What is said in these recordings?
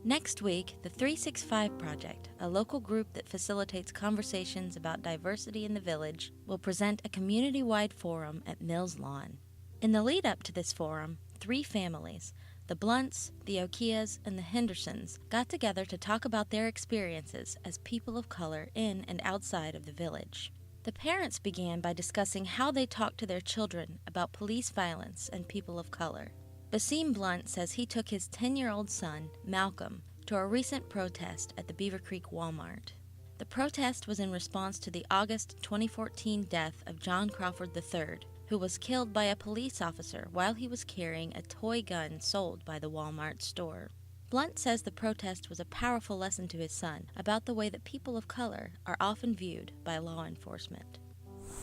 Next week, the 365 Project, a local group that facilitates conversations about diversity in the village, will present a community-wide forum at Mills Lawn. In the lead-up to this forum, 3 families, the Blunts, the Okias, and the Hendersons, got together to talk about their experiences as people of color in and outside of the village. The parents began by discussing how they talk to their children about police violence and people of color. Basim Blunt says he took his 10-year-old son, Malcolm, to a recent protest at the Beaver Creek Walmart. The protest was in response to the August 2014 death of John Crawford III, who was killed by a police officer while he was carrying a toy gun sold by the Walmart store. Blunt says the protest was a powerful lesson to his son about the way that people of color are often viewed by law enforcement.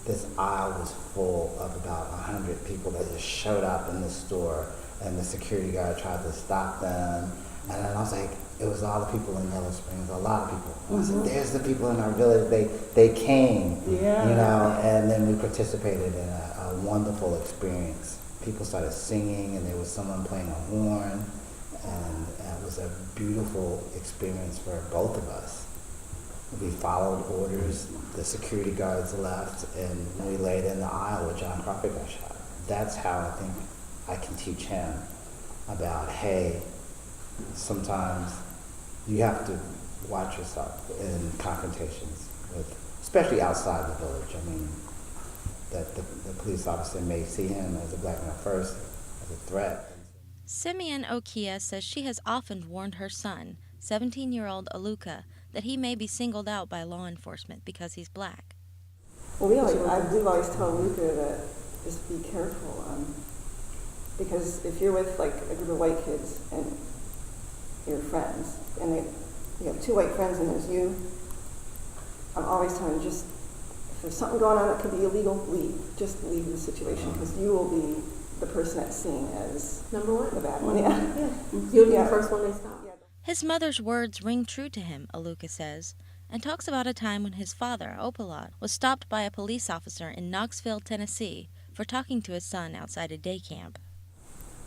This aisle was full of about 100 people that just showed up in the store, and the security guard tried to stop them. And then I was like, it was all the people in Yellow Springs, a lot of people. And I said, there's the people in our village, they came, and then we participated in a wonderful experience. People started singing, and there was someone playing a horn, and it was a beautiful experience for both of us. We followed orders, the security guards left, and we laid in the aisle where John Crawford got shot. That's how I think I can teach him about, hey, sometimes you have to watch yourself in confrontations with, especially outside the village. I mean, that the police officer may see him as a black man first, as a threat. Simeon Okias says she has often warned her son, 17-year-old Aluka, that he may be singled out by law enforcement because he's black. Well, we've always told Luca that just be careful, because if you're with like a group of white kids and your friends, and you have 2 white friends and there's you, I'm always telling you, just if there's something going on that could be illegal, leave. Just leave the situation, because you will be the person that's seen as number 1, the bad one. Yeah. You'll be the first one they stop. His mother's words ring true to him, Aluka says, and talks about a time when his father, Opalot, was stopped by a police officer in Knoxville, Tennessee, for talking to his son outside a day camp.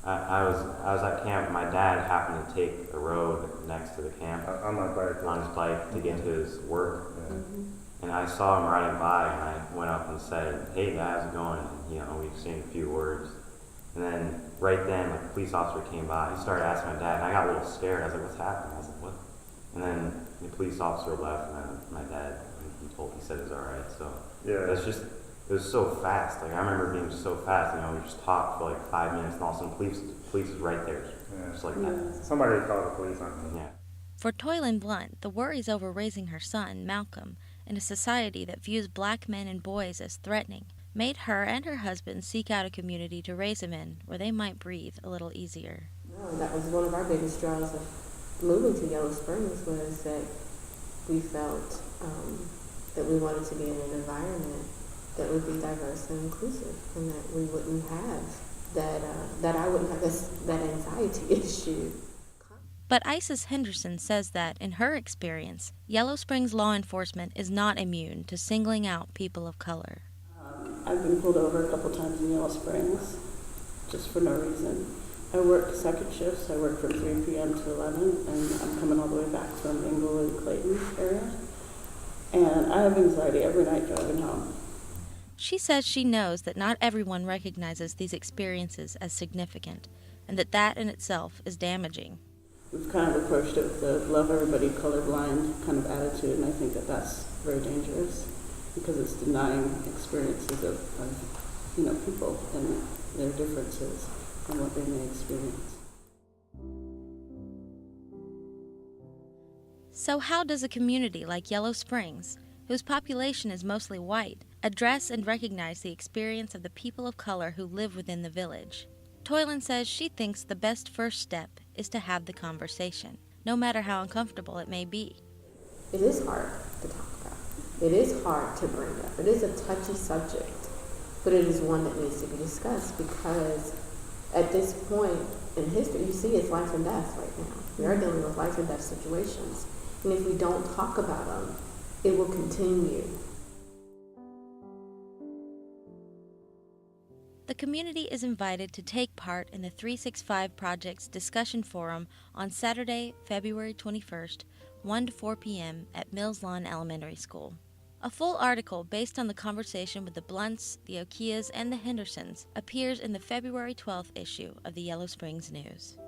I was at camp. My dad happened to take a road next to the camp on his bike to get to his work. Yeah. And I saw him riding by, and I went up and said, "Hey, Dad, how's it going?" And, we exchanged a few words. And then right then, like, a police officer came by. He started asking my dad, and I got a little scared. I was like, "What's happening?" I was like, "What?" And then the police officer left, and my dad, he said it was all right. So it was so fast. Like, I remember being so fast. We just talked for like 5 minutes, and all of a sudden, police was right there, just like that. Somebody called the police on me. Yeah. For Toylan Blunt, the worries over raising her son, Malcolm, in a society that views black men and boys as threatening, made her and her husband seek out a community to raise him in where they might breathe a little easier. That was one of our biggest draws of moving to Yellow Springs, was that we felt that we wanted to be in an environment that would be diverse and inclusive, and that we wouldn't have that I wouldn't have that anxiety issue. But Isis Henderson says that, in her experience, Yellow Springs law enforcement is not immune to singling out people of color. I've been pulled over a couple times in Yellow Springs, just for no reason. I work second shifts. I work from 3 p.m. to 11, and I'm coming all the way back from Inglewood, Clayton area. And I have anxiety every night driving home. She says she knows that not everyone recognizes these experiences as significant, and that in itself is damaging. We've kind of approached it with the love everybody colorblind kind of attitude, and I think that that's very dangerous, because it's denying experiences of people and their differences and what they may experience. So how does a community like Yellow Springs, whose population is mostly white, address and recognize the experience of the people of color who live within the village? Toylan says she thinks the best first step is to have the conversation, no matter how uncomfortable it may be. It is hard to talk about. It is hard to bring up. It is a touchy subject, but it is one that needs to be discussed, because at this point in history, you see it's life and death right now. We are dealing with life and death situations. And if we don't talk about them, it will continue. The The community is invited to take part in the 365 Project's discussion forum on Saturday, February 21st, 1 to 4 p.m. at Mills Lawn Elementary School. A full article based on the conversation with the Blunts, the Okias, and the Hendersons appears in the February 12th issue of the Yellow Springs News.